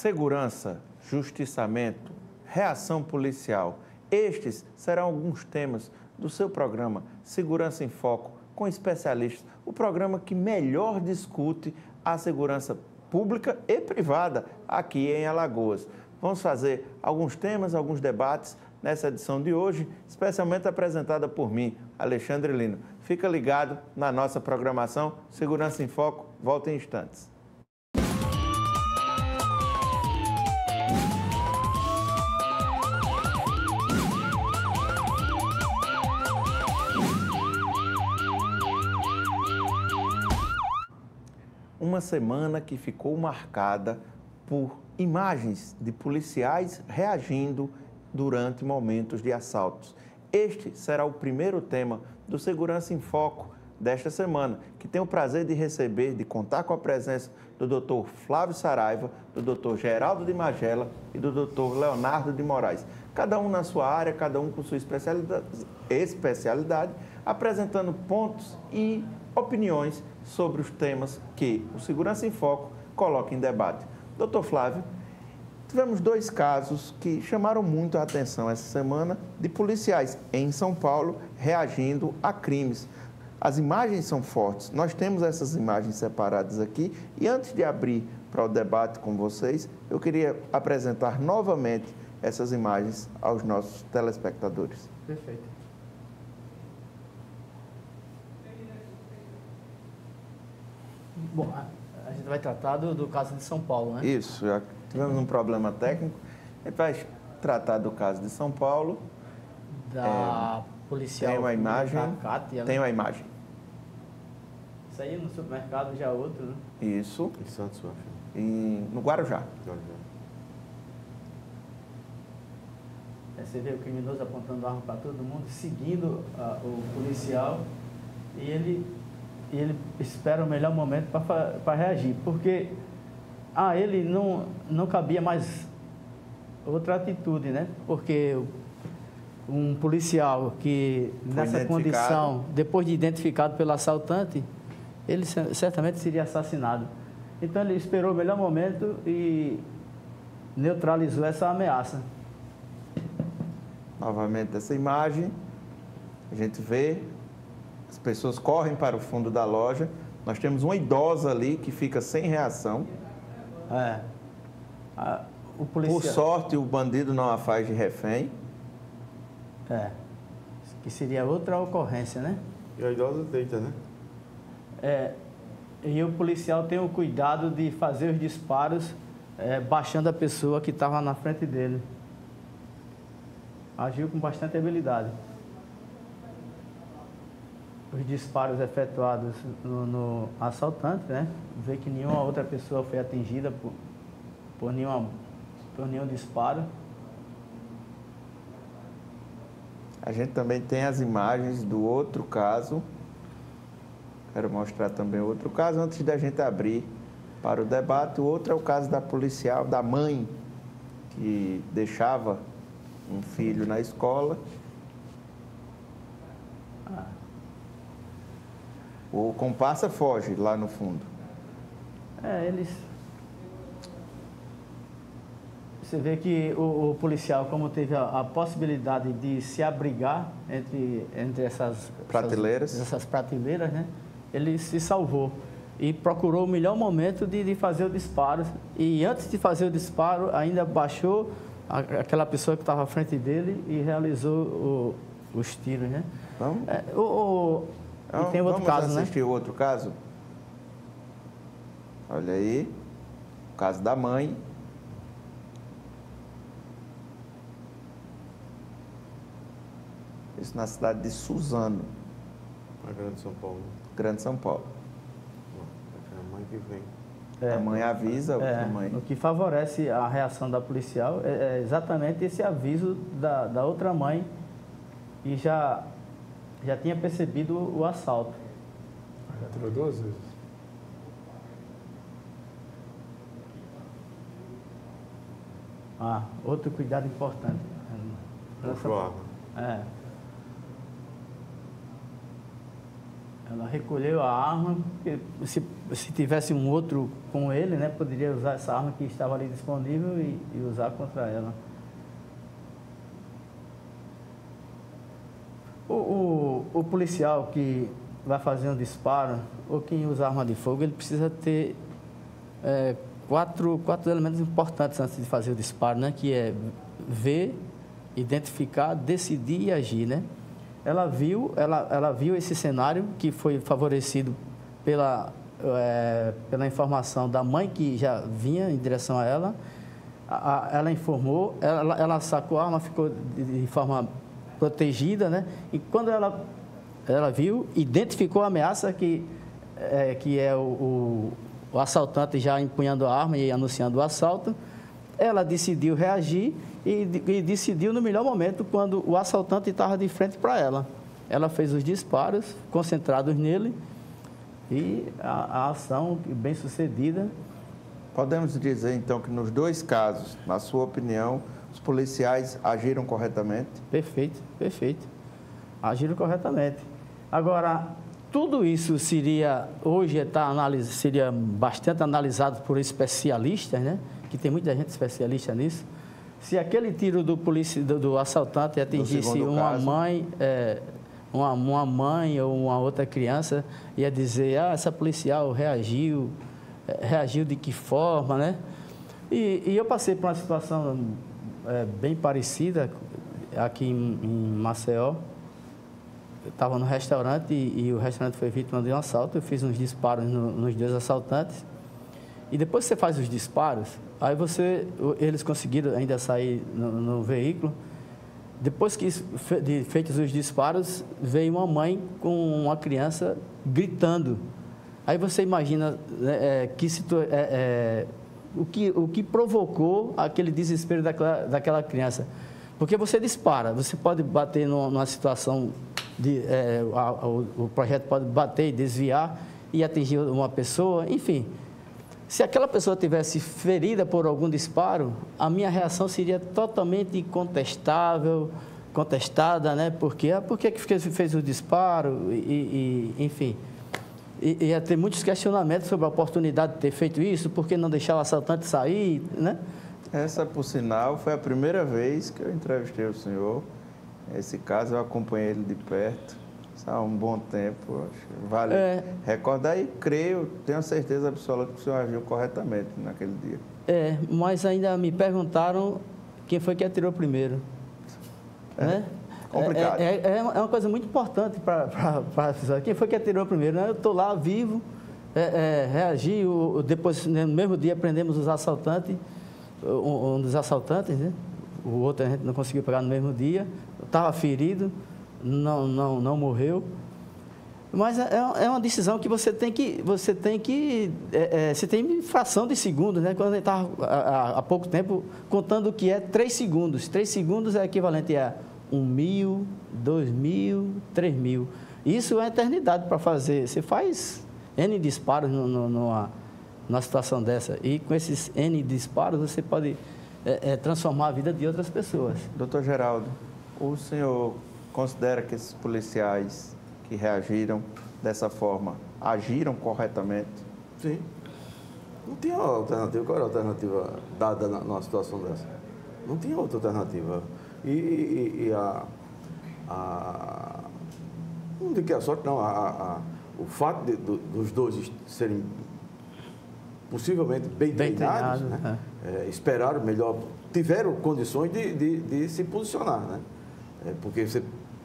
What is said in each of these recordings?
Segurança, justiçamento, reação policial. Estes serão alguns temas do seu programa Segurança em Foco, com especialistas. O programa que melhor discute a segurança pública e privada aqui em Alagoas. Vamos fazer alguns temas, alguns debates nessa edição de hoje, especialmente apresentada por mim, Alexandre Lino. Fica ligado na nossa programação. Segurança em Foco, volta em instantes. Uma semana que ficou marcada por imagens de policiais reagindo durante momentos de assaltos. Este será o primeiro tema do Segurança em Foco desta semana, que tem o prazer de receber, de contar com a presença do Dr. Flávio Saraiva, do Dr. Geraldo de Magela e do Dr. Leonardo de Moraes. Cada um na sua área, cada um com sua especialidade, apresentando pontos e opiniões sobre os temas que o Segurança em Foco coloca em debate. Doutor Flávio, tivemos dois casos que chamaram muito a atenção essa semana de policiais em São Paulo reagindo a crimes. As imagens são fortes, nós temos essas imagens separadas aqui e antes de abrir para o debate com vocês, eu queria apresentar novamente essas imagens aos nossos telespectadores. Perfeito. Bom, a gente vai tratar do caso de São Paulo, né? Isso, já tivemos um problema técnico. A gente vai tratar do caso de São Paulo. Da policial. Tem uma imagem. Cátia, né? Tem uma imagem. Isso aí no supermercado já é outro, né? Isso. Em Santos, eu acho. No Guarujá. Você vê o criminoso apontando arma para todo mundo, seguindo o policial e ele espera o melhor momento para reagir, porque ele não cabia mais outra atitude, né? Porque um policial que nessa condição, depois de identificado pelo assaltante, ele certamente seria assassinado. Então ele esperou o melhor momento e neutralizou essa ameaça. Novamente essa imagem, a gente vê, as pessoas correm para o fundo da loja, nós temos uma idosa ali que fica sem reação. O policial... Por sorte, o bandido não a faz de refém. Que seria outra ocorrência, né? E a idosa deita, né? E o policial tem o cuidado de fazer os disparos baixando a pessoa que estava na frente dele. Agiu com bastante habilidade. Os disparos efetuados no assaltante, né? Vê que nenhuma outra pessoa foi atingida por nenhum disparo. A gente também tem as imagens do outro caso. Quero mostrar também outro caso antes da gente abrir para o debate. O outro é o caso da policial, da mãe que deixava um filho na escola. O comparsa foge lá no fundo. Você vê que o policial, como teve a possibilidade de se abrigar entre essas prateleiras, né? Ele se salvou e procurou o melhor momento de fazer o disparo. E antes de fazer o disparo, ainda baixou aquela pessoa que estava à frente dele e realizou os tiros, né? Vamos? E tem outro caso, né? Vamos assistir o outro caso? Olha aí, o caso da mãe. Isso na cidade de Suzano. A Grande São Paulo. Grande São Paulo. É a mãe que vem. A mãe avisa a mãe. O que favorece a reação da policial é exatamente esse aviso da outra mãe que já tinha percebido o assalto. Já tirou 2 vezes. Outro cuidado importante. Puxou a arma. Ela recolheu a arma, porque se tivesse um outro com ele, né, poderia usar essa arma que estava ali disponível e usar contra ela. O policial que vai fazer um disparo, ou quem usa arma de fogo, ele precisa ter quatro elementos importantes antes de fazer o disparo, né? Que é ver, identificar, decidir e agir, né? Ela viu esse cenário que foi favorecido pela informação da mãe que já vinha em direção a ela. Ela informou, ela sacou a arma, ficou de forma protegida, né? E quando ela viu, identificou a ameaça que é o assaltante já empunhando a arma e anunciando o assalto, ela decidiu reagir e decidiu no melhor momento quando o assaltante estava de frente para ela. Ela fez os disparos concentrados nele e a ação bem sucedida. Podemos dizer, então, que nos dois casos, na sua opinião, os policiais agiram corretamente? Perfeito, perfeito. Agiram corretamente. Agora, tudo isso seria bastante analisado por especialistas, né? Que tem muita gente especialista nisso. Se aquele tiro do assaltante atingisse uma mãe ou uma outra criança, ia dizer, essa policial reagiu de que forma, né? E eu passei por uma situação bem parecida aqui em Maceió. Eu estava no restaurante e o restaurante foi vítima de um assalto. Eu fiz uns disparos nos dois assaltantes. E depois que você faz os disparos, aí eles conseguiram ainda sair no veículo. Depois que feitos os disparos, veio uma mãe com uma criança gritando. Aí você imagina o que provocou aquele desespero daquela criança. Porque você dispara, você pode bater numa situação o projeto pode bater e desviar e atingir uma pessoa, enfim. Se aquela pessoa tivesse ferida por algum disparo, a minha reação seria totalmente contestada, né? Por que fez o disparo? Enfim. Ia ter muitos questionamentos sobre a oportunidade de ter feito isso, por que não deixar o assaltante sair, né? Essa, por sinal, foi a primeira vez que eu entrevistei o senhor. Esse caso eu acompanhei ele de perto há um bom tempo. Vale recordar e tenho certeza absoluta que o senhor agiu corretamente naquele dia. Mas ainda me perguntaram quem foi que atirou primeiro. Né? Complicado. É uma coisa muito importante para a pessoa. Quem foi que atirou primeiro? Eu estou lá vivo, reagi, depois, no mesmo dia, prendemos os assaltantes, um dos assaltantes, né? O outro a gente não conseguiu pegar no mesmo dia, estava ferido, não morreu. Mas é uma decisão que você tem fração de segundos, né? Quando a gente estava há pouco tempo contando que é 3 segundos. 3 segundos é equivalente a 1.000, 2.000, 3.000. Isso é eternidade para fazer. Você faz N disparos numa situação dessa. E com esses N disparos você pode transformar a vida de outras pessoas. Doutor Geraldo, o senhor considera que esses policiais que reagiram dessa forma agiram corretamente? Sim. Não tinha alternativa. Qual era a alternativa dada numa situação dessa? Não tinha outra alternativa. Não digo que a sorte, não. O fato dos dois serem possivelmente bem treinados, né? Esperaram melhor, tiveram condições de se posicionar, né? Porque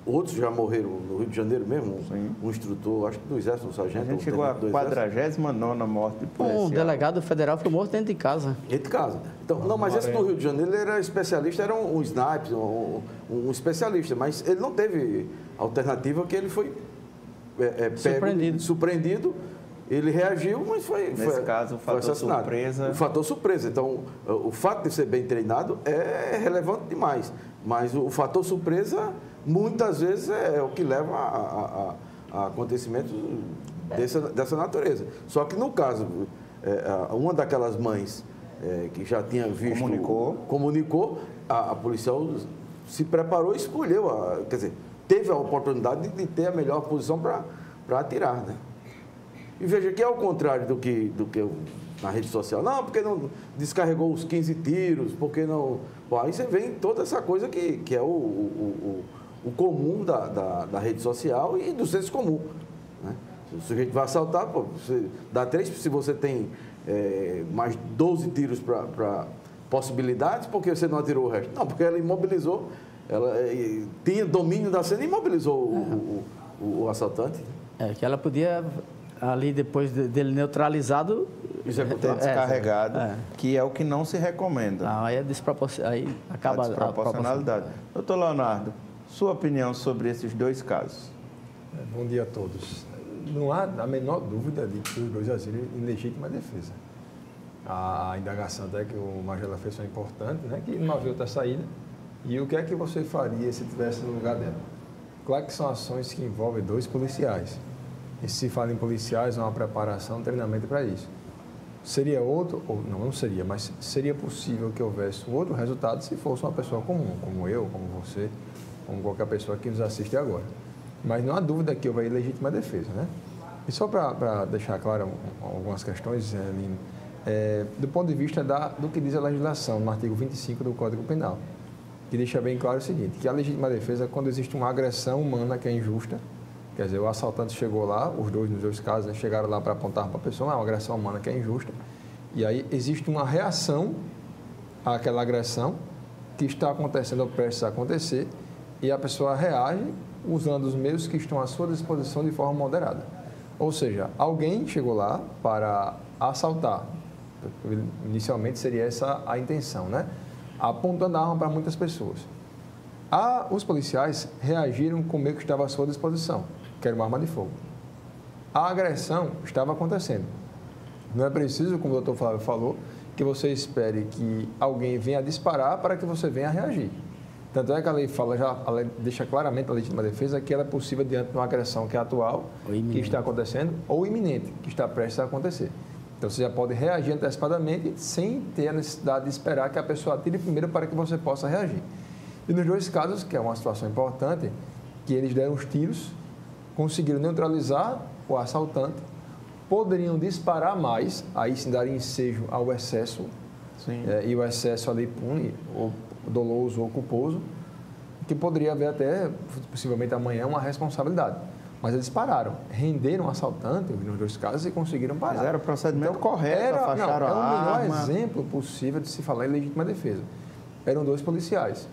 outros já morreram no Rio de Janeiro mesmo, um instrutor, acho que do Exército, um sargento. A gente chegou à 49ª morte de policial. Um delegado federal foi morto dentro de casa. Dentro de casa. Então, não, mas esse do Rio de Janeiro, ele era especialista, era um sniper, um especialista, mas ele não teve alternativa, que ele foi surpreendido. Ele reagiu, mas Nesse caso, o fator surpresa. O fator surpresa. Então, o fato de ser bem treinado é relevante demais. Mas o fator surpresa, muitas vezes, é o que leva a acontecimentos dessa natureza. Só que, no caso, uma daquelas mães que já tinha visto... Comunicou, a policial se preparou e escolheu, quer dizer, teve a oportunidade de ter a melhor posição para atirar, né? E veja que é ao contrário do que na rede social. Não, porque não descarregou os 15 tiros, porque não... Bom, aí você vê toda essa coisa que é o comum da rede social e do senso comum, né? Se o sujeito vai assaltar, pô, você dá 3, se você tem mais 12 tiros para possibilidades, por que você não atirou o resto? Não, porque ela imobilizou, ela tinha domínio da cena e imobilizou o assaltante. Que ela podia, ali depois dele neutralizado... Executar descarregado, que é o que não se recomenda. Aí aí acaba a desproporcionalidade. Doutor Leonardo, sua opinião sobre esses dois casos? Bom dia a todos. Não há a menor dúvida de que os dois agiram em legítima defesa. A indagação até que o Magela fez foi importante, né? Que não havia outra saída. E o que é que você faria se estivesse no lugar dela? Claro que são ações que envolvem 2 policiais. E se fala em policiais, há uma preparação, um treinamento para isso. Seria outro, ou não seria, mas seria possível que houvesse um outro resultado se fosse uma pessoa comum, como eu, como você, como qualquer pessoa que nos assiste agora. Mas não há dúvida que houve legítima defesa, né? E só para deixar claro algumas questões, Lino, do ponto de vista do que diz a legislação, no artigo 25 do Código Penal, que deixa bem claro o seguinte, que a legítima defesa é quando existe uma agressão humana que é injusta. Quer dizer, o assaltante chegou lá, nos dois casos, né, chegaram lá para apontar para a pessoa, uma agressão humana que é injusta, e aí existe uma reação àquela agressão que está acontecendo ou prestes a acontecer, e a pessoa reage usando os meios que estão à sua disposição de forma moderada. Ou seja, alguém chegou lá para assaltar, inicialmente seria essa a intenção, né? Apontando a arma para muitas pessoas. Os policiais reagiram com o meio que estava à sua disposição, que era uma arma de fogo. A agressão estava acontecendo. Não é preciso, como o doutor Flávio falou, que você espere que alguém venha disparar para que você venha reagir. Tanto é que a lei fala, a lei deixa claramente a legítima defesa que ela é possível diante de uma agressão que é atual, que está acontecendo, ou iminente, que está prestes a acontecer. Então, você já pode reagir antecipadamente sem ter a necessidade de esperar que a pessoa atire primeiro para que você possa reagir. E nos 2 casos, que é uma situação importante, que eles deram os tiros, conseguiram neutralizar o assaltante, poderiam disparar mais, aí sim dar ensejo ao excesso, e o excesso ali pune, ou doloso ou culposo, que poderia haver até, possivelmente amanhã, uma responsabilidade. Mas eles pararam, renderam o assaltante, nos 2 casos, e conseguiram parar. Mas era o procedimento correto, afastaram a arma. É o melhor exemplo possível de se falar em legítima defesa. Eram 2 policiais.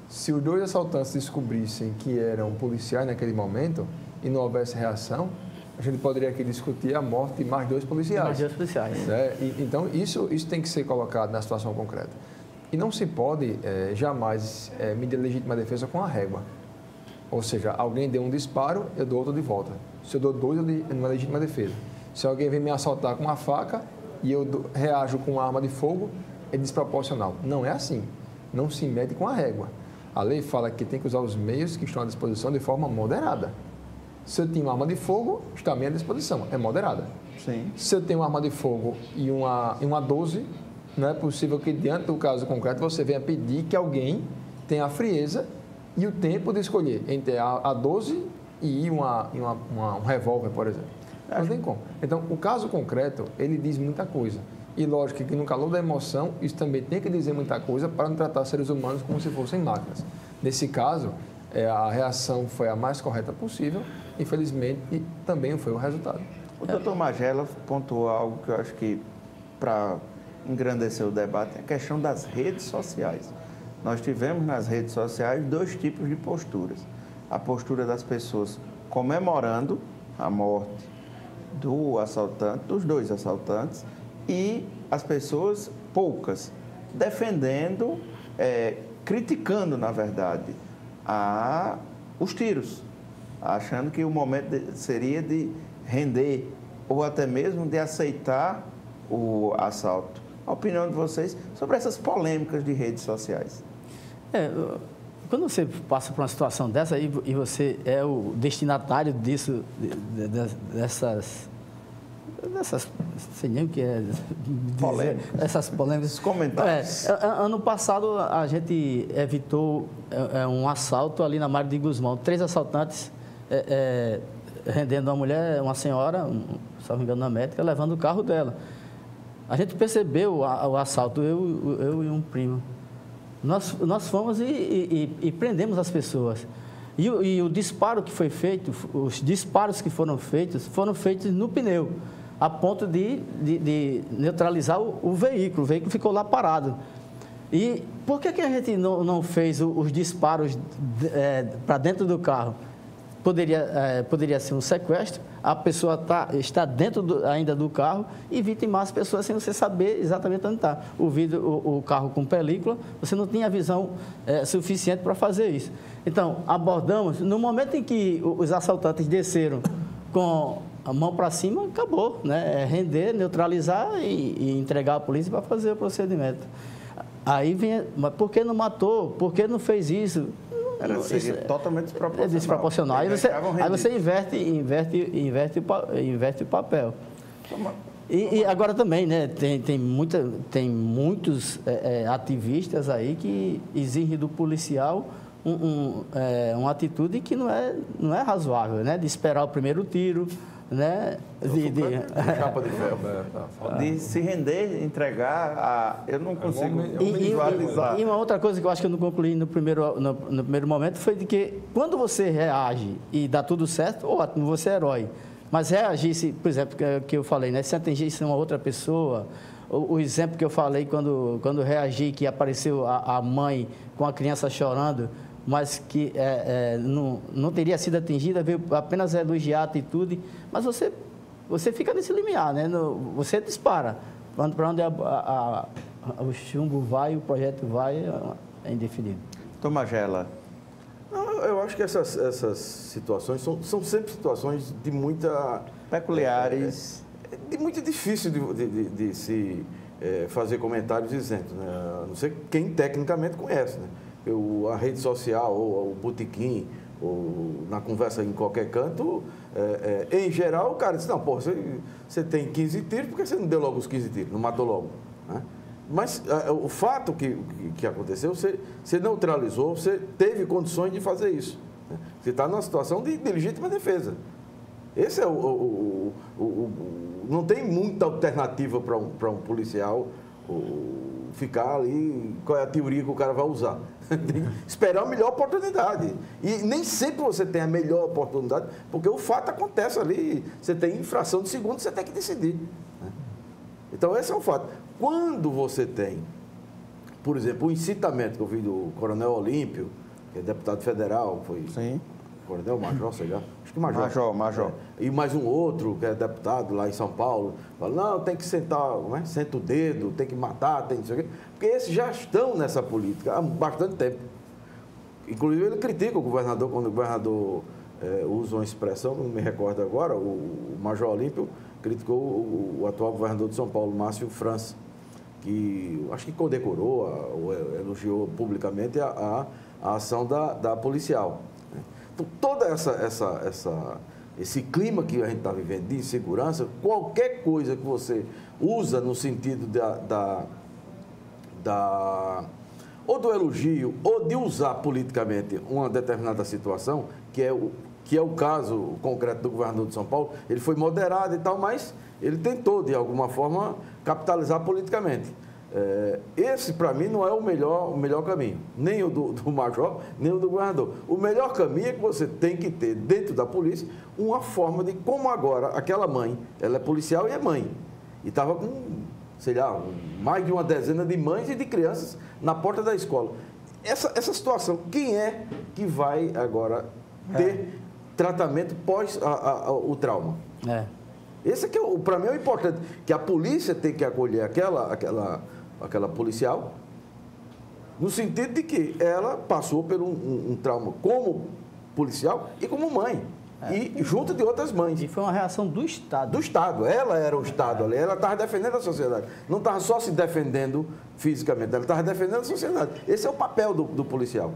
Se os 2 assaltantes descobrissem que eram policiais naquele momento e não houvesse reação, a gente poderia aqui discutir a morte de mais 2 policiais. Mais 2 policiais. Então, isso tem que ser colocado na situação concreta. E não se pode jamais medir a legítima defesa com a régua. Ou seja, alguém deu um disparo, eu dou outro de volta. Se eu dou 2, não é legítima defesa. Se alguém vem me assaltar com uma faca e eu reajo com uma arma de fogo, é desproporcional. Não é assim. Não se mede com a régua. A lei fala que tem que usar os meios que estão à disposição de forma moderada. Se eu tenho uma arma de fogo, está à minha disposição, é moderada. Sim. Se eu tenho uma arma de fogo e uma 12, não é possível que, diante do caso concreto, você venha pedir que alguém tenha a frieza e o tempo de escolher entre a 12 e um revólver, por exemplo. Não tem como. Então, o caso concreto, ele diz muita coisa. E lógico que no calor da emoção, isso também tem que dizer muita coisa para não tratar seres humanos como se fossem máquinas. Nesse caso, a reação foi a mais correta possível, infelizmente, e também foi o resultado. O doutor Magela pontuou algo que eu acho que, para engrandecer o debate, é a questão das redes sociais. Nós tivemos nas redes sociais 2 tipos de posturas. A postura das pessoas comemorando a morte do assaltante, dos 2 assaltantes, e as pessoas, poucas, defendendo, criticando, na verdade, os tiros, achando que o momento seria de render ou até mesmo de aceitar o assalto. A opinião de vocês sobre essas polêmicas de redes sociais? Quando você passa por uma situação dessa e você é o destinatário disso, dessas, sei nem o que é polêmicas. Essas polêmicas. Os comentários. Ano passado a gente evitou um assalto ali na Mário de Guzmão. 3 assaltantes rendendo uma mulher, uma senhora, se não me engano, na médica, levando o carro dela. A gente percebeu o assalto, eu e um primo. Nós fomos e prendemos as pessoas. E o disparo que foi feito, os disparos que foram feitos no pneu, a ponto de neutralizar o veículo. O veículo ficou lá parado. E por que a gente não fez os disparos para dentro do carro? Poderia ser um sequestro, a pessoa está dentro ainda do carro e vitimar as pessoas sem você saber exatamente onde está. O carro com película, você não tinha visão suficiente para fazer isso. Então, abordamos, no momento em que os assaltantes desceram com a mão para cima, acabou, né? Render, neutralizar e entregar à polícia para fazer o procedimento. Aí vem, mas por que não matou? Por que não fez isso? Seria totalmente desproporcional. É desproporcional. Aí você inverte o papel. E agora também, né? Tem muitos ativistas aí que exigem do policial uma atitude que não é razoável, né? De esperar o primeiro tiro, né? Chapa de ferro. De se render, entregar, eu não consigo visualizar. E uma outra coisa que eu acho que eu não concluí no primeiro momento foi de que quando você reage e dá tudo certo, ótimo, você é herói. Mas reagisse, por exemplo, que eu falei, né? Se atingisse uma outra pessoa, o exemplo que eu falei quando reagi, que apareceu a mãe com a criança chorando, mas que não teria sido atingida, veio apenas elogiar a atitude, mas você fica nesse limiar, né? Você dispara. Para onde o chumbo vai, o projeto vai, é indefinido. Magela. Eu acho que essas situações são sempre situações de muita... peculiares. De muito difícil de se fazer comentários isentos, né? A não ser quem tecnicamente conhece, né? A rede social, ou o botequim, ou na conversa em qualquer canto, em geral, o cara diz, não, pô, você tem 15 tiros, por que você não deu logo os 15 tiros, não matou logo? Né? Mas o fato que aconteceu, você neutralizou, você teve condições de fazer isso. Né? Você está numa situação de legítima defesa. Esse é não tem muita alternativa para um policial ficar ali, qual é a teoria que o cara vai usar. Tem que esperar a melhor oportunidade. E nem sempre você tem a melhor oportunidade, porque o fato acontece ali, você tem infração de segundo, você tem que decidir. Né? Então, esse é um fato. Quando você tem, por exemplo, o incitamento que eu vi do Coronel Olímpio, que é deputado federal, foi... Sim. Coronel, Major, sei lá. Acho que Major. Major. E mais um outro, que é deputado lá em São Paulo, fala, não, tem que sentar, né? Senta o dedo, tem que matar, tem que isso aqui. Porque esses já estão nessa política há bastante tempo. Inclusive, ele critica o governador, quando o governador usa uma expressão, não me recordo agora, o Major Olímpio criticou o atual governador de São Paulo, Márcio França, que acho que condecorou, ou elogiou publicamente a ação da policial. Então, todo esse clima que a gente está vivendo de insegurança, qualquer coisa que você usa no sentido ou do elogio ou de usar politicamente uma determinada situação, que é o caso concreto do governador de São Paulo, ele foi moderado e tal, mas ele tentou, de alguma forma, capitalizar politicamente. Esse, para mim, não é o melhor caminho, nem o do major, nem o do governador. O melhor caminho é que você tem que ter, dentro da polícia, uma forma de, como agora, aquela mãe, ela é policial e é mãe, e estava com, sei lá, mais de uma dezena de mães e de crianças na porta da escola. Essa situação, quem é que vai agora ter tratamento pós o trauma? Esse aqui, para mim, é o importante, que a polícia tem que acolher aquela policial, no sentido de que ela passou por um trauma como policial e como mãe, e junto de outras mães. E foi uma reação do Estado. Do Estado. Ela era o Estado ali, ela estava defendendo a sociedade. Não estava só se defendendo fisicamente, ela estava defendendo a sociedade. Esse é o papel do policial.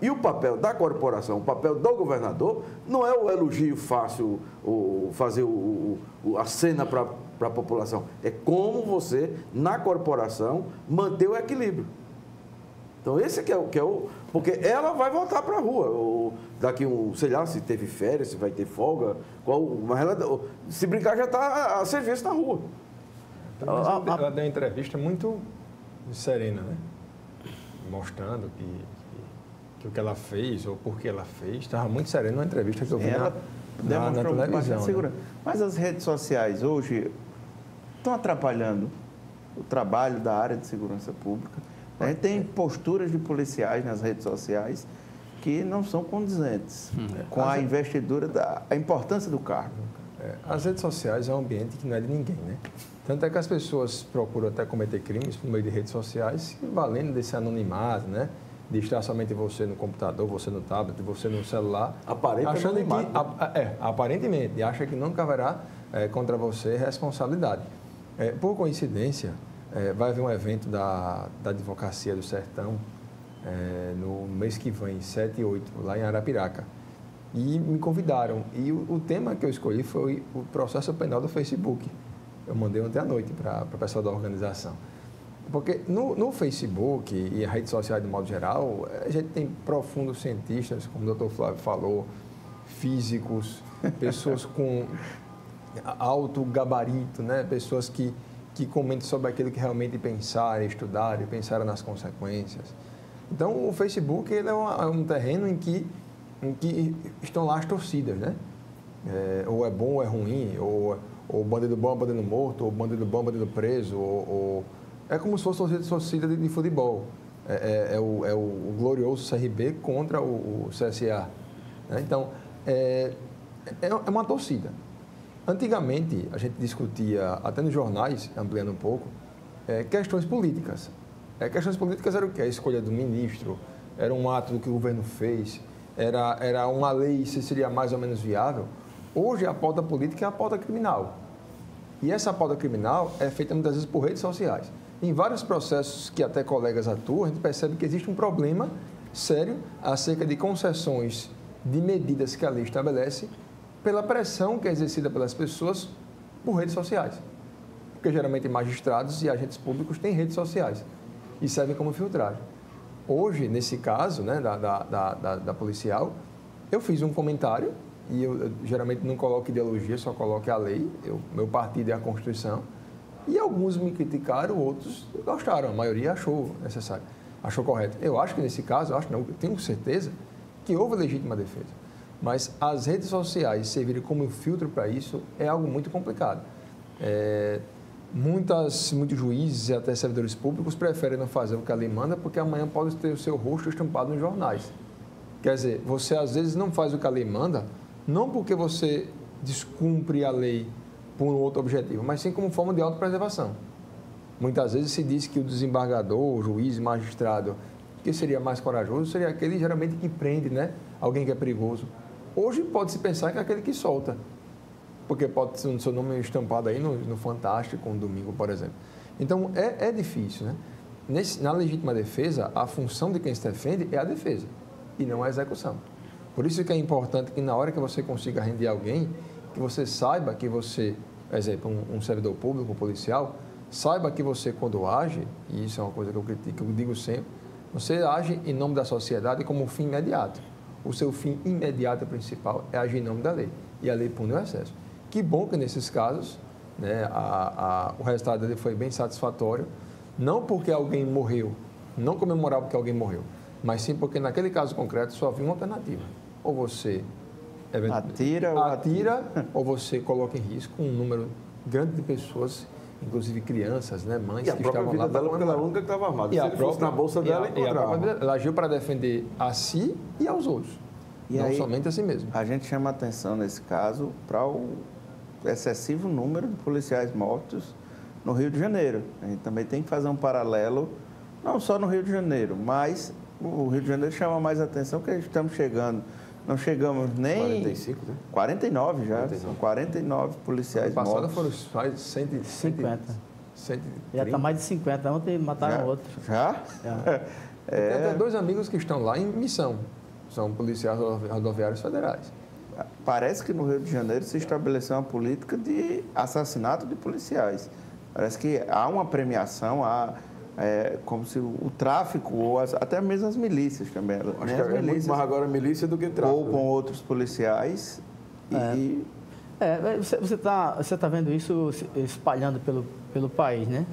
E o papel da corporação, o papel do governador, não é o elogio fácil, fazer a cena para a população. É como você, na corporação, manter o equilíbrio. Então, esse que é o... Porque ela vai voltar para a rua. Daqui sei lá, se teve férias, se vai ter folga. Mas ela, se brincar, já está a serviço na rua. Ela deu uma entrevista muito serena, né? Mostrando que o que ela fez ou por que ela fez, estava muito serena na entrevista que eu vi na televisão. Né? Mas as redes sociais hoje estão atrapalhando o trabalho da área de segurança pública. A gente tem posturas de policiais nas redes sociais que não são condizentes com a investidura, a importância do cargo. As redes sociais é um ambiente que não é de ninguém, né? Tanto é que as pessoas procuram até cometer crimes por meio de redes sociais, valendo desse anonimato, né? De estar somente você no computador, você no tablet, você no celular. Aparentemente, e acha que nunca haverá contra você responsabilidade. Por coincidência, vai haver um evento da Advocacia do Sertão no mês que vem, 7 e 8, lá em Arapiraca. E me convidaram. E o tema que eu escolhi foi o processo penal do Facebook. Eu mandei ontem à noite para o pessoal da organização. Porque no Facebook e as redes sociais de modo geral, a gente tem profundos cientistas, como o Dr. Flávio falou, físicos, pessoas com alto gabarito, né? Pessoas que comentam sobre aquilo que realmente pensaram, estudaram e pensaram nas consequências. Então, o Facebook ele é um terreno em que estão lá as torcidas, né? Ou é bom ou é ruim, ou bandido bom, bandido morto, ou bandido bom, bandido preso, é como se fosse torcida de futebol. É o glorioso CRB contra o CSA. Né? Então, é uma torcida. Antigamente, a gente discutia, até nos jornais, ampliando um pouco, questões políticas. Questões políticas era o quê? A escolha do ministro, era um ato do que o governo fez, era uma lei se seria mais ou menos viável. Hoje, a pauta política é a pauta criminal. E essa pauta criminal é feita muitas vezes por redes sociais. Em vários processos que até colegas atuam, a gente percebe que existe um problema sério acerca de concessões de medidas que a lei estabelece pela pressão que é exercida pelas pessoas por redes sociais. Porque geralmente magistrados e agentes públicos têm redes sociais e servem como filtragem. Hoje, nesse caso, né, da policial, eu fiz um comentário e eu geralmente não coloco ideologia, só coloco a lei, meu partido é a Constituição, e alguns me criticaram, outros gostaram, a maioria achou necessário, achou correto. Eu acho que nesse caso, eu tenho certeza que houve legítima defesa. Mas as redes sociais servirem como filtro para isso é algo muito complicado. Muitos juízes e até servidores públicos preferem não fazer o que a lei manda porque amanhã pode ter o seu rosto estampado nos jornais. Quer dizer, você às vezes não faz o que a lei manda, não porque você descumpre a lei por um outro objetivo, mas sim como forma de autopreservação. Muitas vezes se diz que o desembargador, o juiz, magistrado, que seria mais corajoso, seria aquele geralmente que prende, né? Alguém que é perigoso. Hoje pode-se pensar que é aquele que solta, porque pode ser o seu nome estampado aí no Fantástico, um domingo, por exemplo. Então, é difícil, né? Na legítima defesa, a função de quem se defende é a defesa e não a execução. Por isso que é importante que na hora que você consiga render alguém, que você saiba que você, por exemplo, um servidor público, um policial, saiba que você, quando age, e isso é uma coisa que eu critico, eu digo sempre, você age em nome da sociedade como um fim imediato. O seu fim imediato principal é agir em nome da lei. E a lei pune o excesso. Que bom que nesses casos, né, o resultado dele foi bem satisfatório, não porque alguém morreu, não comemorar porque alguém morreu, mas sim porque naquele caso concreto só havia uma alternativa. Ou você atira ou você coloca em risco um número grande de pessoas, inclusive crianças, né, mães que estavam lá. Dela, porque ela era a única que estava armada. Se ele fosse na bolsa dela, ela agiu para defender a si e aos outros, não aí, somente a si mesmo. A gente chama atenção nesse caso para o excessivo número de policiais mortos no Rio de Janeiro. A gente também tem que fazer um paralelo, não só no Rio de Janeiro, mas o Rio de Janeiro chama mais atenção porque estamos chegando. Não chegamos nem... 45, né? 49 já. 49. São 49 policiais mortos. No passado foram 150. Já está mais de 50. Ontem mataram outro. Já? Tem até 2 amigos que estão lá em missão. São policiais rodoviários federais. Parece que no Rio de Janeiro se estabeleceu uma política de assassinato de policiais. Parece que há uma premiação, como se o tráfico, ou até mesmo as milícias também. Acho que é muito mais agora milícia do que tráfico. Ou com outros policiais. Você tá vendo isso se espalhando pelo país, né?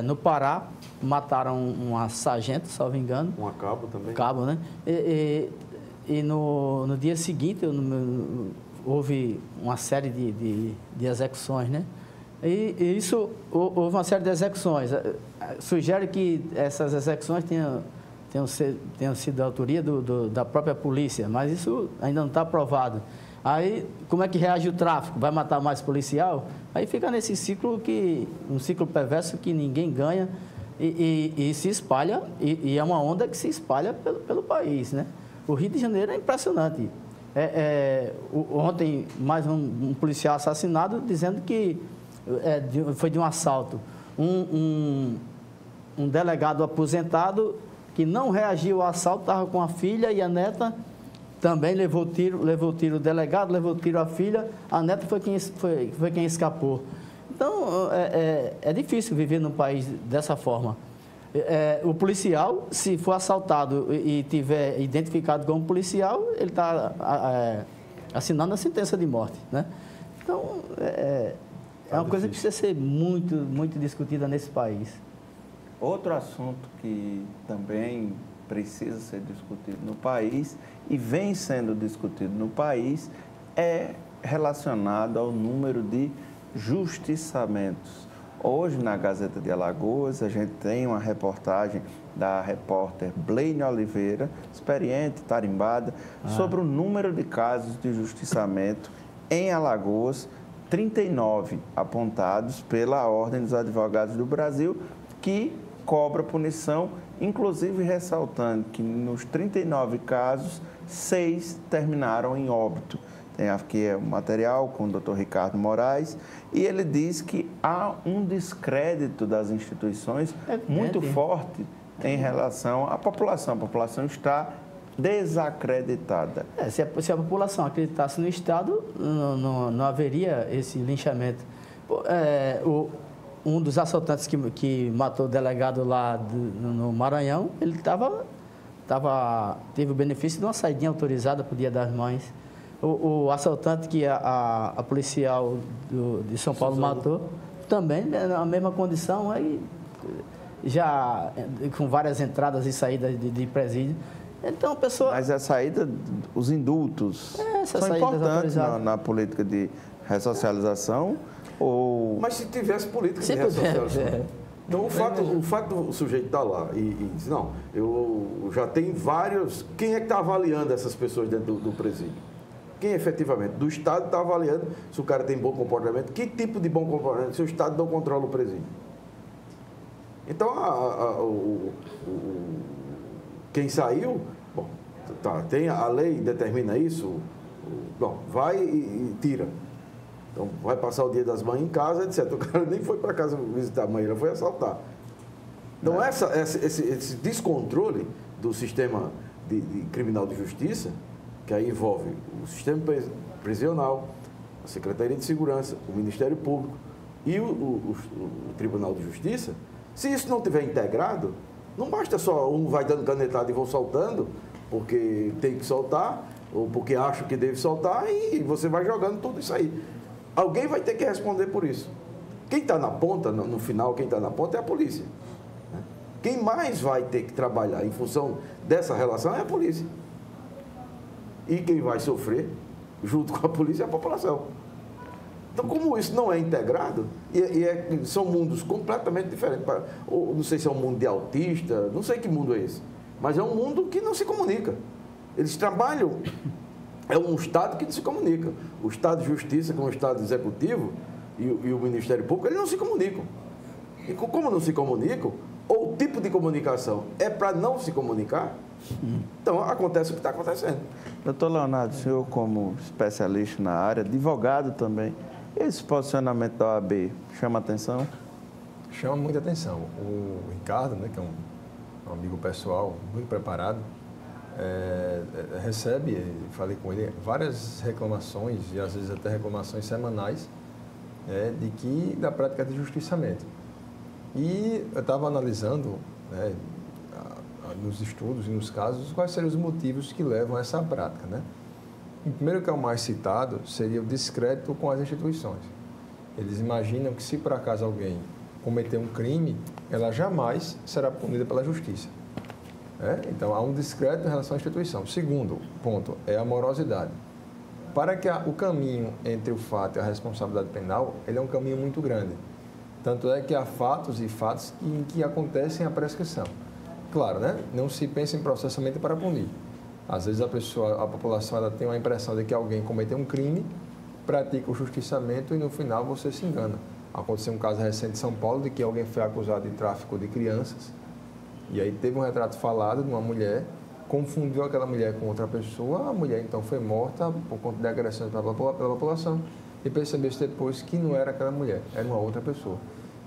No Pará, mataram uma sargento, salvo engano. Um cabo também. Cabo, né? E no dia seguinte houve uma série de execuções, né? E isso, houve uma série de execuções. Sugere que essas execuções tenham sido da autoria da própria polícia, mas isso ainda não está provado. Aí, como é que reage o tráfico? Vai matar mais policial? Aí fica nesse ciclo um ciclo perverso que ninguém ganha e se espalha, e é uma onda que se espalha pelo país, né? O Rio de Janeiro é impressionante. Ontem, mais um policial assassinado, dizendo que foi de um assalto. Um delegado aposentado que não reagiu ao assalto, estava com a filha e a neta, também levou tiro o delegado, levou tiro a filha, a neta foi quem escapou. Então, é difícil viver num país dessa forma. O policial, se for assaltado e tiver identificado como policial, ele está assinando a sentença de morte, né? Então, é uma coisa que precisa ser muito, muito discutida nesse país. Outro assunto que também precisa ser discutido no país e vem sendo discutido no país é relacionado ao número de justiçamentos. Hoje, na Gazeta de Alagoas, a gente tem uma reportagem da repórter Blaine Oliveira, experiente, tarimbada, sobre o número de casos de justiçamento em Alagoas, 39 apontados pela Ordem dos Advogados do Brasil, que cobra punição, inclusive ressaltando que nos 39 casos, 6 terminaram em óbito. Tem aqui o material com o Dr. Ricardo Moraes, e ele diz que há um descrédito das instituições muito forte em relação à população. A população está desacreditada. Se a população acreditasse no Estado, não haveria esse linchamento. Um dos assaltantes que matou o delegado lá no Maranhão, ele teve o benefício de uma saidinha autorizada para o Dia das Mães. O assaltante que a policial de São Paulo matou, também na mesma condição, aí, já com várias entradas e saídas de presídio. Então, a pessoa... Mas a saída, os indultos são importantes na política de ressocialização? Mas se tivesse política de ressocialização... Então, o fato do sujeito estar lá e dizer, não, eu já tenho vários... Quem é que está avaliando essas pessoas dentro do presídio? Quem efetivamente? Do Estado está avaliando se o cara tem bom comportamento. Que tipo de bom comportamento? Se o Estado não controla o presídio. Então, quem saiu, bom, tem a lei determina isso, bom, vai e tira. Então, vai passar o Dia das Mães em casa, etc. O cara nem foi para casa visitar a mãe, ele foi assaltar. Então, esse descontrole do sistema de criminal de justiça, que aí envolve o sistema prisional, a Secretaria de Segurança, o Ministério Público e o Tribunal de Justiça, se isso não estiver integrado, não basta só um vai dando canetada e vão soltando, porque tem que soltar, ou porque acha que deve soltar, e você vai jogando tudo isso aí. Alguém vai ter que responder por isso. Quem está na ponta, no final, quem está na ponta é a polícia. Né? Quem mais vai ter que trabalhar em função dessa relação é a polícia. E quem vai sofrer, junto com a polícia, é a população. Então, como isso não é integrado, são mundos completamente diferentes. Ou, não sei se é um mundo de autista, não sei que mundo é esse, mas é um mundo que não se comunica. Eles trabalham, é um Estado que não se comunica. O Estado de Justiça com o Estado Executivo e o Ministério Público, eles não se comunicam. E como não se comunicam, ou o tipo de comunicação é para não se comunicar, então acontece o que está acontecendo. Doutor Leonardo, o senhor como especialista na área, advogado também, esse posicionamento da OAB chama atenção? Chama muita atenção. O Ricardo, né, que é um amigo pessoal, muito preparado, recebe, falei com ele, várias reclamações, e às vezes até reclamações semanais, da prática de justiçamento. E eu estava analisando, né, nos estudos e nos casos, quais seriam os motivos que levam a essa prática, né? O primeiro, que é o mais citado, seria o descrédito com as instituições. Eles imaginam que, se por acaso alguém cometer um crime, ela jamais será punida pela justiça. Então, há um descrédito em relação à instituição. Segundo ponto é a morosidade. Para que o caminho entre o fato e a responsabilidade penal, ele é um caminho muito grande. Tanto é que há fatos e fatos em que acontecem a prescrição. Claro, né? Não se pensa em processamento para punir. Às vezes a população ela tem a impressão de que alguém cometeu um crime, pratica o justiçamento e no final você se engana. Aconteceu um caso recente em São Paulo de que alguém foi acusado de tráfico de crianças e aí teve um retrato falado de uma mulher, confundiu aquela mulher com outra pessoa, a mulher então foi morta por conta de agressões pela população e percebeu-se depois que não era aquela mulher, era uma outra pessoa.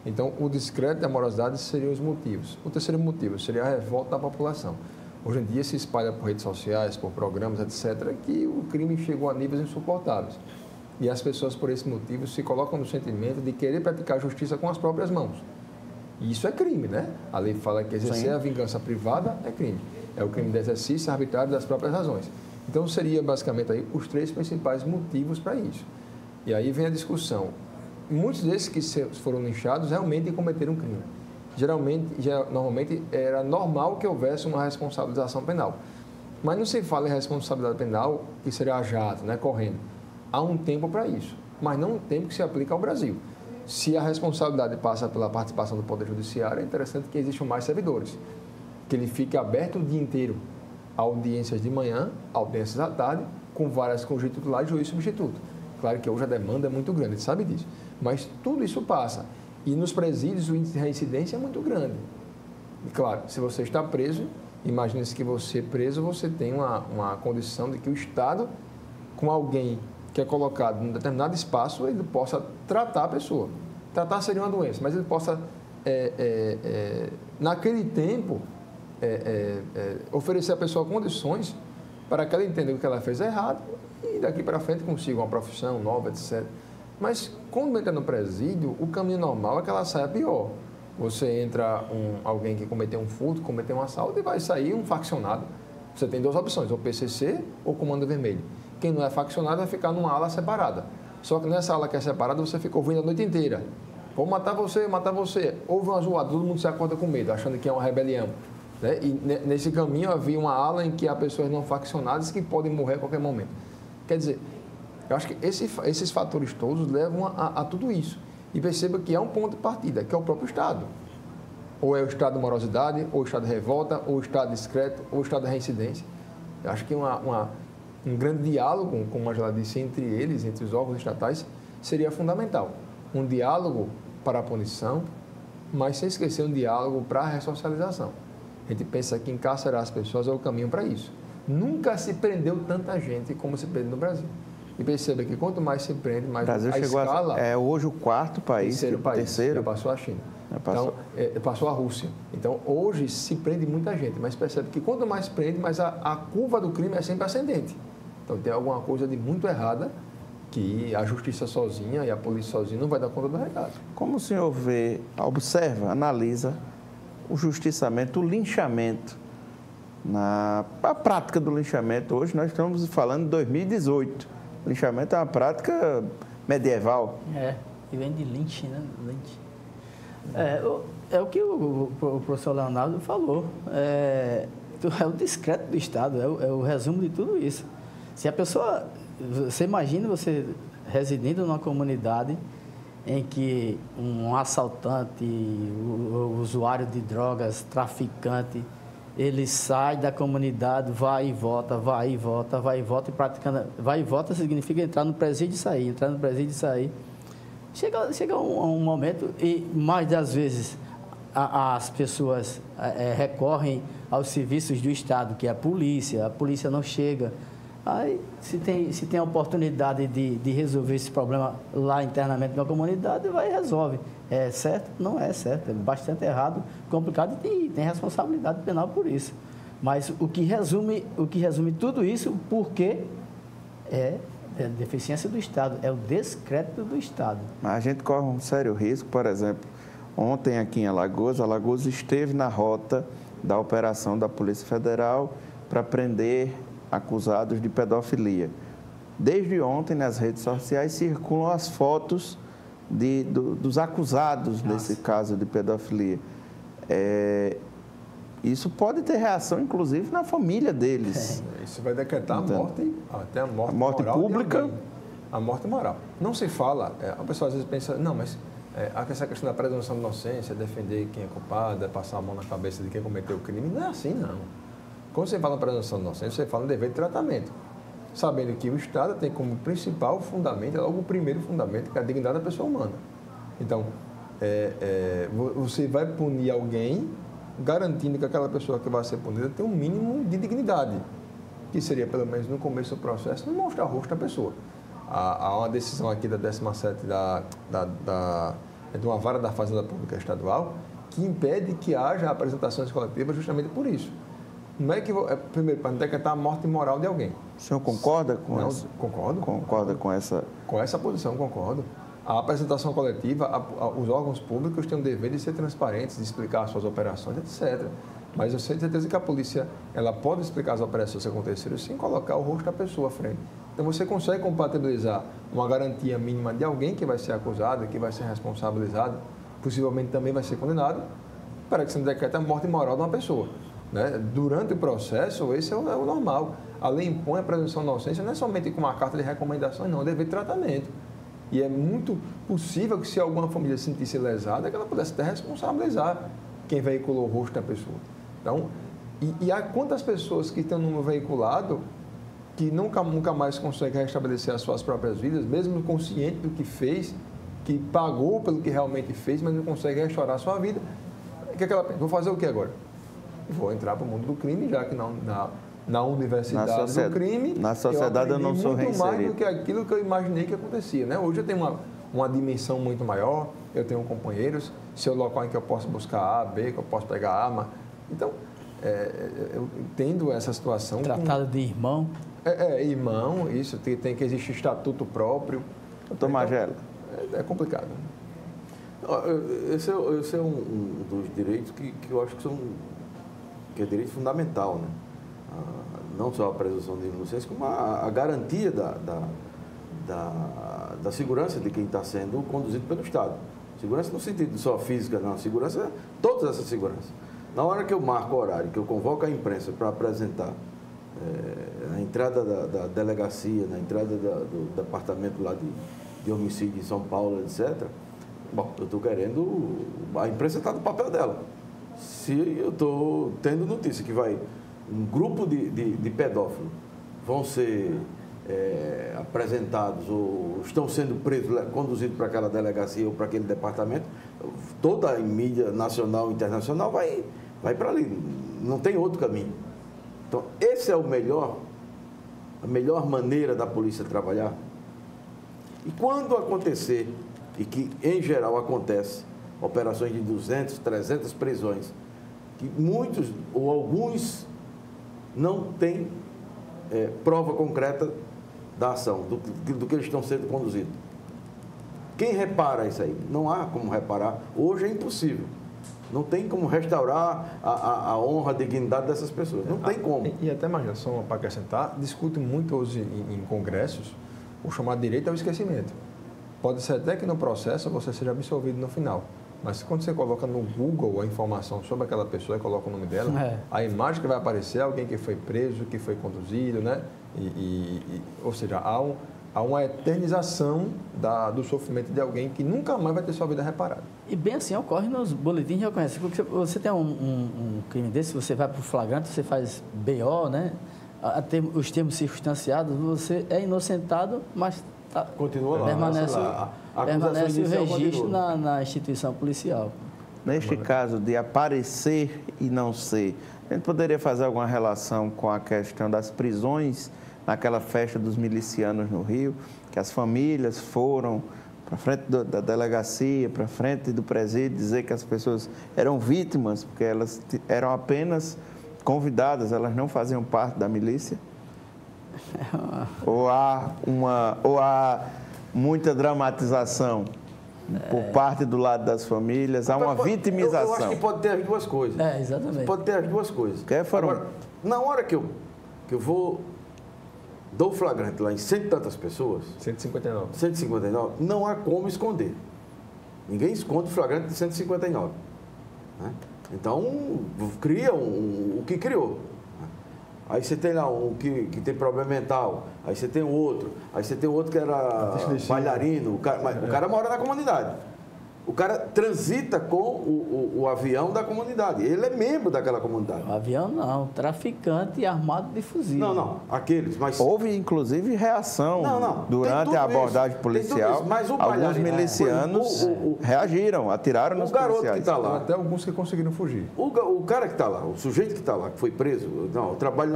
Então, o descrédito e a morosidade seriam os motivos. O terceiro motivo seria a revolta da população. Hoje em dia se espalha por redes sociais, por programas, etc., que o crime chegou a níveis insuportáveis. E as pessoas, por esse motivo, se colocam no sentimento de querer praticar justiça com as próprias mãos. E isso é crime, né? A lei fala que exercer a vingança privada é crime. É o crime de exercício arbitrário das próprias razões. Então, seria basicamente aí os 3 principais motivos para isso. E aí vem a discussão. Muitos desses que foram linchados realmente cometeram crime. Normalmente era normal que houvesse uma responsabilização penal. Mas não se fala em responsabilidade penal que seria a jato, né, correndo. Há um tempo para isso, mas não um tempo que se aplica ao Brasil. Se a responsabilidade passa pela participação do Poder Judiciário, é interessante que existam mais servidores, que ele fique aberto o dia inteiro, audiências de manhã, audiências à tarde, com várias com juiz titular e juiz substituto. Claro que hoje a demanda é muito grande, a gente sabe disso. Mas tudo isso passa. E nos presídios o índice de reincidência é muito grande. E claro, se você está preso, imagine-se que você preso, você tem uma condição de que o Estado, com alguém que é colocado em um determinado espaço, ele possa tratar a pessoa. Tratar seria uma doença, mas ele possa, naquele tempo, oferecer à pessoa condições para que ela entenda que o que ela fez é errado e daqui para frente consiga uma profissão nova, etc. Mas quando entra no presídio, o caminho normal é que ela saia pior. Você entra alguém que cometeu um furto, cometeu um assalto e vai sair um faccionado. Você tem 2 opções, ou PCC ou Comando Vermelho. Quem não é faccionado vai ficar numa ala separada. Só que nessa ala que é separada, você fica ouvindo a noite inteira. Vou matar você, matar você. Houve uma zoada, todo mundo se acorda com medo, achando que é uma rebelião. Né? E nesse caminho havia uma ala em que há pessoas não faccionadas que podem morrer a qualquer momento. Quer dizer, eu acho que esses fatores todos levam a tudo isso. E perceba que há um ponto de partida, que é o próprio Estado. Ou é o estado de morosidade, ou o estado de revolta, ou o estado discreto, ou o estado de reincidência. Eu acho que um grande diálogo, como a Angela disse, entre eles, entre os órgãos estatais, seria fundamental. Um diálogo para a punição, mas sem esquecer um diálogo para a ressocialização. A gente pensa que encarcerar as pessoas é o caminho para isso. Nunca se prendeu tanta gente como se prende no Brasil. E perceba que quanto mais se prende, mais a escala... É hoje o 4º país. Terceiro. Já passou a China. Então, passou a Rússia. Então, hoje se prende muita gente, mas percebe que quanto mais prende, mais a curva do crime é sempre ascendente. Então, tem alguma coisa de muito errada que a justiça sozinha e a polícia sozinha não vai dar conta do recado. Como o senhor vê, observa, analisa o justiçamento, o linchamento, a prática do linchamento? Hoje nós estamos falando de 2018. O linchamento é uma prática medieval. E vem de lynch, né? Lynch. É o que o professor Leonardo falou. É o discreto do Estado, é o resumo de tudo isso. Se a pessoa... Você imagina você residindo numa comunidade em que um assaltante, o usuário de drogas, traficante, ele sai da comunidade, vai e volta, vai e volta, vai e volta, e praticando... Vai e volta significa entrar no presídio e sair, entrar no presídio e sair. Chega um momento, e mais das vezes as pessoas recorrem aos serviços do Estado, que é a polícia não chega. Aí, se tem a oportunidade de resolver esse problema lá internamente na comunidade, vai e resolve. É certo? Não é certo. É bastante errado, complicado e tem responsabilidade penal por isso. Mas o que resume tudo isso, porque é a deficiência do Estado, é o descrédito do Estado. Mas a gente corre um sério risco, por exemplo, ontem aqui em Alagoas. Alagoas esteve na rota da operação da Polícia Federal para prender acusados de pedofilia. Desde ontem, nas redes sociais, circulam as fotos dos acusados desse caso de pedofilia. Isso pode ter reação, inclusive, na família deles. Isso vai decretar Então, a morte, até a morte moral pública. A morte moral. Não se fala, a pessoa às vezes pensa, não, mas essa questão da presunção de inocência, defender quem é culpado, passar a mão na cabeça de quem cometeu o crime, não é assim, não. Quando você fala em presunção de inocência, você fala em dever de tratamento. Sabendo que o Estado tem como principal fundamento, logo o primeiro fundamento, que é a dignidade da pessoa humana. Então, você vai punir alguém garantindo que aquela pessoa que vai ser punida tem um mínimo de dignidade, que seria, pelo menos no começo do processo, não mostrar o rosto da pessoa. Há uma decisão aqui da 17ª de uma vara da Fazenda Pública Estadual que impede que haja apresentações coletivas justamente por isso. Não é que, primeiro, para não decretar a morte moral de alguém. O senhor concorda com Não, isso? concordo. Concorda com essa? Com essa posição, concordo. A apresentação coletiva, os órgãos públicos têm o dever de ser transparentes, de explicar suas operações, etc. Mas eu tenho certeza que a polícia ela pode explicar as operações que aconteceram sem colocar o rosto da pessoa à frente. Então você consegue compatibilizar uma garantia mínima de alguém que vai ser acusado, que vai ser responsabilizado, possivelmente também vai ser condenado, para que você não decrete a morte moral de uma pessoa. Né? Durante o processo, esse é o normal. A lei impõe a presunção de inocência não é somente com uma carta de recomendações, não, é dever de tratamento. E é muito possível que se alguma família se sentisse lesada, que ela pudesse até responsabilizar quem veiculou o rosto da pessoa. Então, e há quantas pessoas que estão no veiculado que nunca mais conseguem restabelecer as suas próprias vidas, mesmo consciente do que fez, que pagou pelo que realmente fez, mas não consegue restaurar a sua vida. O que é que ela pensa? Vou fazer o que agora? Vou entrar para o mundo do crime, já que na universidade do crime, na sociedade eu não sou muito mais do que aquilo que eu imaginei que acontecia. Né? Hoje eu tenho uma dimensão muito maior, eu tenho companheiros, seu local em que eu posso buscar A, B, que eu posso pegar arma. Então, eu entendo essa situação. Tratado de irmão. Irmão, isso, tem que existir estatuto próprio. Doutor Magela. É complicado. Esse é um dos direitos que eu acho que é direito fundamental, né? Não só a presunção de inocência, como a garantia da segurança de quem está sendo conduzido pelo Estado. Segurança no sentido só física, não. Segurança, todas essas seguranças. Na hora que eu marco o horário, que eu convoco a imprensa para apresentar a entrada da delegacia, na entrada do departamento lá de homicídio em São Paulo, etc., bom, eu estou querendo... A imprensa está no papel dela. Se eu estou tendo notícia que um grupo de pedófilos vão ser apresentados ou estão sendo presos, conduzidos para aquela delegacia ou para aquele departamento, toda a mídia nacional e internacional vai para ali. Não tem outro caminho. Então, esse é a melhor maneira da polícia trabalhar. E quando acontecer, e que em geral acontece, operações de 200, 300 prisões, que muitos ou alguns não têm prova concreta da ação, do que eles estão sendo conduzidos. Quem repara isso aí? Não há como reparar. Hoje é impossível. Não tem como restaurar a honra, a dignidade dessas pessoas. Não tem como. E até mais, só para acrescentar, discute muito hoje em congressos o chamado direito ao esquecimento. Pode ser até que no processo você seja absolvido no final. Mas quando você coloca no Google a informação sobre aquela pessoa e coloca o nome dela, a imagem que vai aparecer é alguém que foi preso, que foi conduzido, né? Ou seja, há uma eternização do sofrimento de alguém que nunca mais vai ter sua vida reparada. E bem assim ocorre nos boletins de ocorrência. Porque você tem um crime desse, você vai para o flagrante, você faz BO, né? Os termos circunstanciados, você é inocentado, mas continua lá. Permanece o registro na instituição policial. Neste caso de aparecer e não ser, a gente poderia fazer alguma relação com a questão das prisões naquela festa dos milicianos no Rio, que as famílias foram para frente da delegacia, para frente do presídio, dizer que as pessoas eram vítimas, porque elas eram apenas convidadas, elas não faziam parte da milícia? Ou há muita dramatização? por parte do lado das famílias, há uma vitimização. Eu acho que pode ter as duas coisas. Exatamente. Pode ter as duas coisas. Agora, na hora que eu vou, dou o flagrante lá em cento e tantas pessoas... 159. 159, não há como esconder. Ninguém esconde o flagrante de 159. Né? Então, cria o que criou. Aí você tem lá um que tem problema mental, aí você tem outro, que era bailarino, o cara mora na comunidade. O cara transita com o avião da comunidade. Ele é membro daquela comunidade. O avião não, traficante armado de fuzil. Não, aqueles, mas... Houve, inclusive, reação durante a abordagem policial. Mas alguns milicianos reagiram, atiraram nos policiais. O garoto que está lá... Até alguns que conseguiram fugir. O cara que está lá, o sujeito que está lá, que foi preso, eu trabalho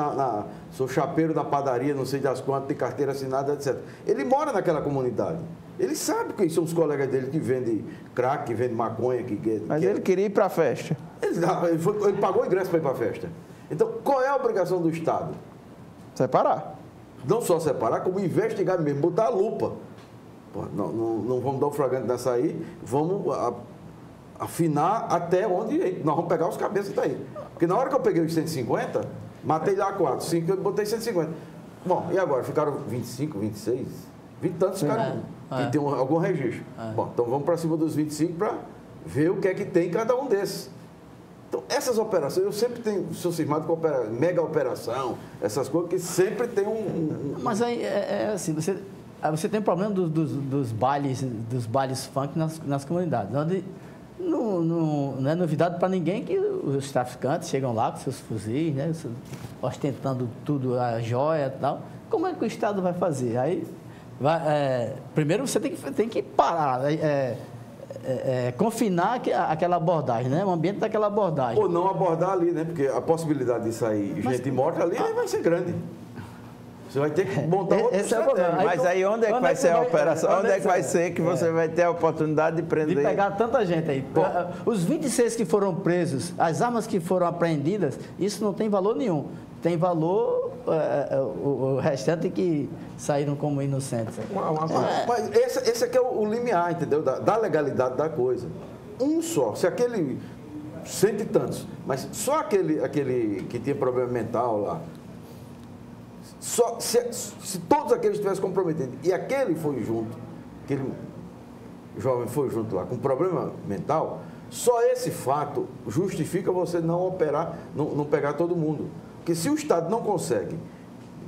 sou chapeiro da padaria, não sei das quantas, tem carteira assinada, etc. Ele mora naquela comunidade. Ele sabe quem são os colegas dele que vendem crack, que vendem maconha. Mas ele queria ir para a festa. Ele pagou o ingresso para ir para a festa. Então, qual é a obrigação do Estado? Separar. Não só separar, como investigar mesmo, botar a lupa. Pô, não vamos dar o flagrante dessa aí, vamos afinar até onde nós vamos pegar os cabeças daí. Porque na hora que eu peguei os 150, matei lá 4, 5, eu botei 150. Bom, e agora? Ficaram 25, 26, 20 e tantos ficaram. E tem algum registro. Bom, então vamos para cima dos 25 para ver o que é que tem em cada um desses. Então, essas operações, eu sempre sou cismado com mega operação, essas coisas, que sempre tem Mas aí, assim, você tem o problema dos bailes funk nas comunidades, onde não é novidade para ninguém que os traficantes chegam lá com seus fuzis, né, ostentando tudo, a joia e tal. Como é que o Estado vai fazer? Aí... primeiro você tem que parar, confinar aquela abordagem, né? O ambiente daquela abordagem. Ou não abordar ali, né? Porque a possibilidade de sair gente morta ali vai ser grande. Você vai ter que montar outra estratégia. Mas aí onde é que vai ser a operação? Onde é que vai ser que você vai ter a oportunidade de prender? De pegar tanta gente aí. Os 26 que foram presos, as armas que foram apreendidas, isso não tem valor nenhum. Tem valor o restante que saíram como inocentes. Mas esse aqui é o limiar, entendeu? Da legalidade da coisa. Um só, se aquele cento e tantos, mas só aquele que tinha problema mental lá, se todos aqueles estivessem comprometidos e aquele foi junto, aquele jovem foi junto lá com problema mental, só esse fato justifica você não operar, não pegar todo mundo. Porque se o Estado não consegue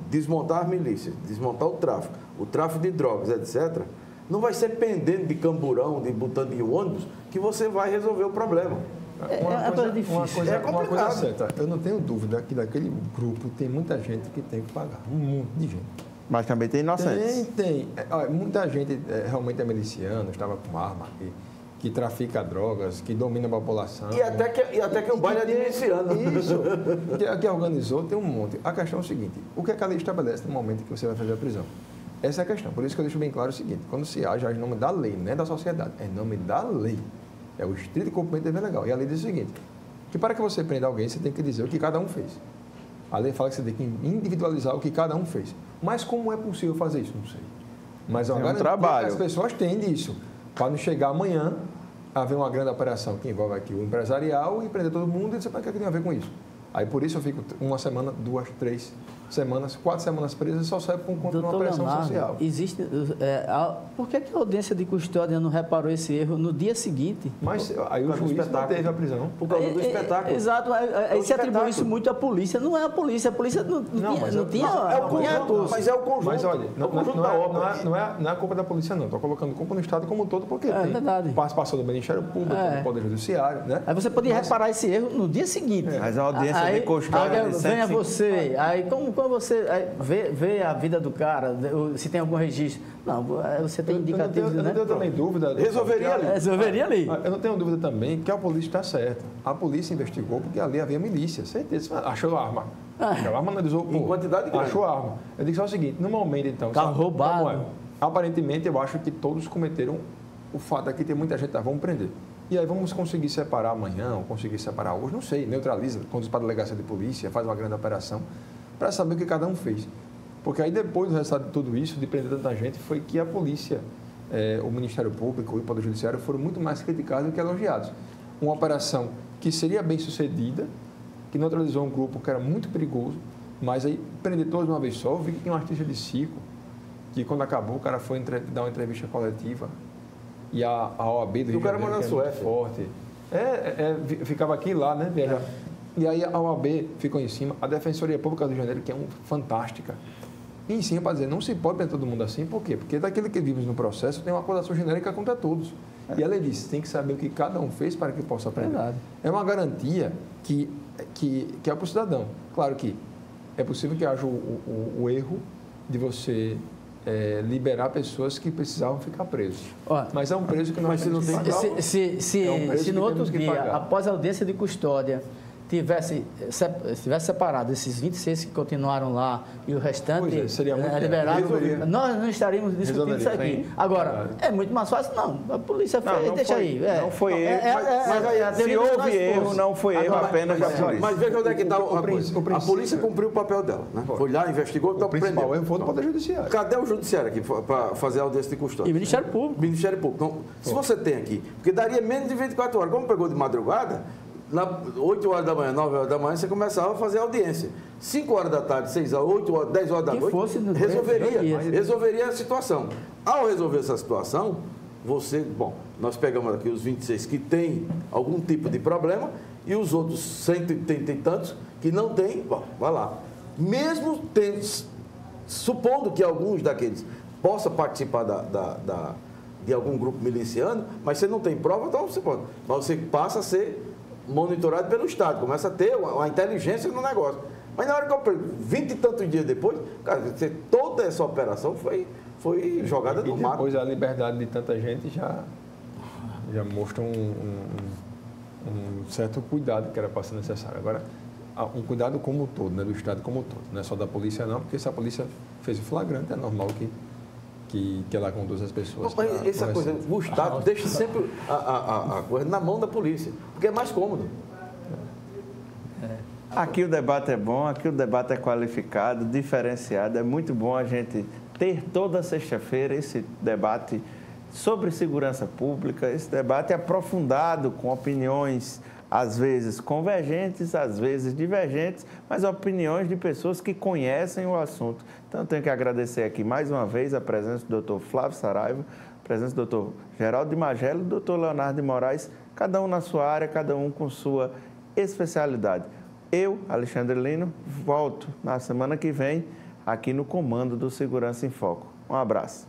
desmontar as milícias, desmontar o tráfico de drogas, etc., não vai ser pendendo de camburão, de botando em ônibus, que você vai resolver o problema. Uma coisa certa, eu não tenho dúvida que daquele grupo tem muita gente que tem que pagar, um monte de gente. Mas também tem inocentes. Tem. Muita gente realmente é miliciano, estava com arma aqui, que trafica drogas, que domina a população. E até que o baile é de miliciano. Isso. Que organizou, tem um monte. A questão é o seguinte, o que é que a lei estabelece no momento que você vai fazer a prisão? Essa é a questão. Por isso que eu deixo bem claro o seguinte, quando se age em nome da lei, não é da sociedade, é em nome da lei. É o estrito cumprimento do dever legal. E a lei diz o seguinte, que para que você prenda alguém, você tem que dizer o que cada um fez. A lei fala que você tem que individualizar o que cada um fez. Mas como é possível fazer isso? Não sei. Mas é um trabalho. As pessoas têm disso. Para não chegar amanhã, haver uma grande operação que envolve aqui o empresarial e prender todo mundo e dizer para que tem a ver com isso. Aí por isso eu fico uma semana, 2, 3 semanas, 4 semanas presas e só sai por conta de uma operação social. Existe, por que a audiência de custódia não reparou esse erro no dia seguinte? Mas aí o juiz não teve a prisão. Por causa do espetáculo. Exato, aí se atribui isso muito à polícia. Não é a polícia não tinha recurso. Mas é o conjunto. Mas olha, não é a culpa da polícia não. Estou colocando culpa no Estado como um todo, porque tem participação do Ministério Público, do Poder Judiciário. Né? Aí você podia reparar esse erro no dia seguinte. Mas a audiência de custódia de 150... Venha você, aí como você vê a vida do cara, se tem algum registro. Não, você tem indicativos, né? Eu não tenho também dúvida. Resolveria ali. Eu não tenho dúvida também que a polícia está certa. A polícia investigou porque ali havia milícia, certeza. Achou a arma. Achou a arma, analisou. Em quantidade grande. Achou a arma. Eu digo só o seguinte, no momento então... Carro roubado. Aparentemente, eu acho que todos cometeram o fato aqui, tem muita gente, vamos prender. E aí vamos conseguir separar amanhã, ou conseguir separar hoje, não sei, neutraliza, conduz para a delegacia de polícia, faz uma grande operação, para saber o que cada um fez. Porque aí depois do resultado de tudo isso, de prender tanta gente, foi que a polícia o Ministério Público e o Poder Judiciário foram muito mais criticados do que elogiados. Uma operação que seria bem sucedida, que neutralizou um grupo que era muito perigoso, mas aí prender todos de uma vez só. Eu vi que tem um artista de circo, que quando acabou o cara foi dar uma entrevista coletiva e a OAB do Rio de Janeiro, que é muito forte, ficava aqui lá, né, Viajar? E aí a OAB ficou em cima, a Defensoria Pública do Rio de Janeiro, que é fantástica, e em cima para dizer, não se pode prender todo mundo assim, por quê? Porque daquilo que vimos no processo tem uma acusação genérica contra todos. E ela disse, tem que saber o que cada um fez para que possa prender. É uma garantia que é para o cidadão. Claro que é possível que haja o erro de você liberar pessoas que precisavam ficar presas. Mas é um preço que nós temos que pagar. Se no outro dia, após a audiência de custódia, tivesse separado esses 26 que continuaram lá e o restante seria muito liberado, nós não estaríamos discutindo isso aqui. Sim. Agora, é muito mais fácil, não. A polícia fez, deixa aí. Não foi erro. Mas se houve erro, não foi erro apenas da polícia. Mas veja onde é que está a coisa. A polícia cumpriu o papel dela. Né? Foi lá, investigou, então prendeu. O principal erro foi do Poder Judiciário. Cadê o Judiciário aqui para fazer a audiência de custódia? E o Ministério Público. Ministério Público. Então, se você tem aqui, porque daria menos de 24 horas, como pegou de madrugada, 8 horas da manhã, 9 horas da manhã, você começava a fazer audiência. 5 horas da tarde, 6 horas, 8 horas, 10 horas da noite, resolveria a situação. Ao resolver essa situação, nós pegamos aqui os 26 que têm algum tipo de problema e os outros 180 e tantos que não têm, vai lá. Mesmo supondo que alguns daqueles possam participar de algum grupo miliciano, mas você não tem prova, então você pode. Mas você passa a ser monitorado pelo Estado, começa a ter uma inteligência no negócio. Mas na hora que eu pergunto, 20 e tantos dias depois, cara, toda essa operação foi jogada no mato. Depois a liberdade de tanta gente já mostra um certo cuidado que era para ser necessário. Agora, um cuidado como um todo, né, do Estado como um todo. Não é só da polícia não, porque se a polícia fez o flagrante, é normal que ela conduza as pessoas. Mas essa coisa, o Estado deixa sempre a coisa na mão da polícia, porque é mais cômodo. Aqui o debate é bom, aqui o debate é qualificado, diferenciado. É muito bom a gente ter toda sexta-feira esse debate sobre segurança pública, esse debate aprofundado com opiniões às vezes convergentes, às vezes divergentes, mas opiniões de pessoas que conhecem o assunto. Então, tenho que agradecer aqui mais uma vez a presença do Dr. Flávio Saraiva, a presença do Dr. Geraldo de Magelo e do Dr. Leonardo de Moraes, cada um na sua área, cada um com sua especialidade. Eu, Alexandre Lino, volto na semana que vem aqui no comando do Segurança em Foco. Um abraço.